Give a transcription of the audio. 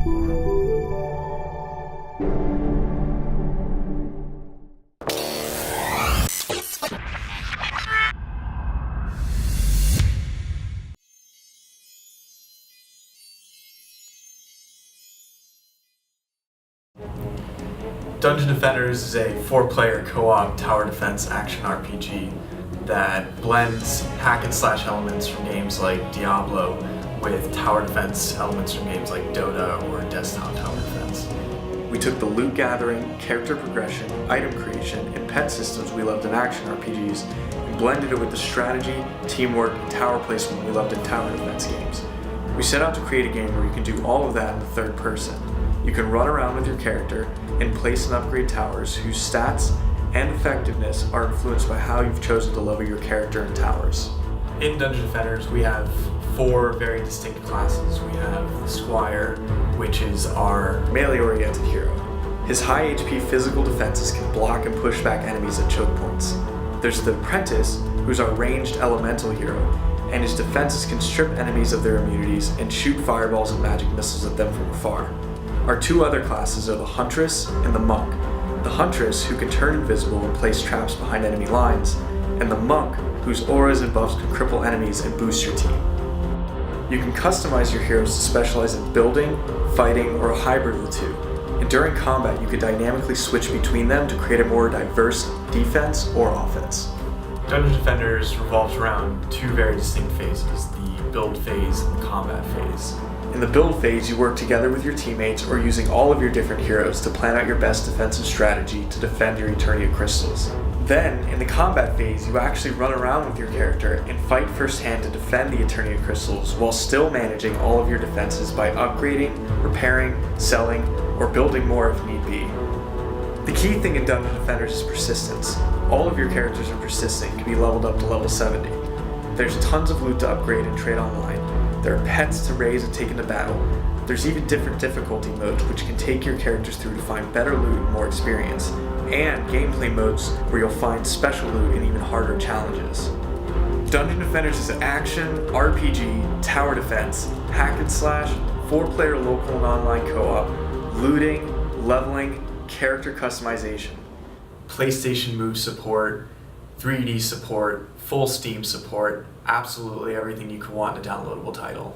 Dungeon Defenders is a 4-player co-op tower defense action RPG that blends hack and slash elements from games like Diablo with tower defense elements from games like Dota or Desktop Tower Defense. We took the loot gathering, character progression, item creation, and pet systems we loved in action RPGs and blended it with the strategy, teamwork, and tower placement we loved in tower defense games. We set out to create a game where you can do all of that in the third person. You can run around with your character and place and upgrade towers whose stats and effectiveness are influenced by how you've chosen to level your character and towers. In Dungeon Defenders, we have 4 very distinct classes. We have the Squire, which is our melee-oriented hero. His high HP physical defenses can block and push back enemies at choke points. There's the Apprentice, who's our ranged elemental hero, and his defenses can strip enemies of their immunities and shoot fireballs and magic missiles at them from afar. Our 2 other classes are the Huntress and the Monk. The Huntress, who can turn invisible and place traps behind enemy lines, and the Monk, whose auras and buffs can cripple enemies and boost your team. You can customize your heroes to specialize in building, fighting, or a hybrid of the 2. And during combat, you can dynamically switch between them to create a more diverse defense or offense. Dungeon Defenders revolves around 2 very distinct phases, the build phase and the combat phase. In the build phase, you work together with your teammates or using all of your different heroes to plan out your best defensive strategy to defend your Eternia crystals. Then, in the combat phase, you actually run around with your character and fight firsthand to defend the Eternia crystals while still managing all of your defenses by upgrading, repairing, selling, or building more if need be. The key thing in Dungeon Defenders is persistence. All of your characters are persistent and can be leveled up to level 70. There's tons of loot to upgrade and trade online. There are pets to raise and take into battle. There's even different difficulty modes which can take your characters through to find better loot and more experience, and gameplay modes where you'll find special loot and even harder challenges. Dungeon Defenders is an action, RPG, tower defense, hack and slash, 4-player local and online co-op, looting, leveling, character customization, PlayStation Move support, 3D support, full Steam support, absolutely everything you could want in a downloadable title.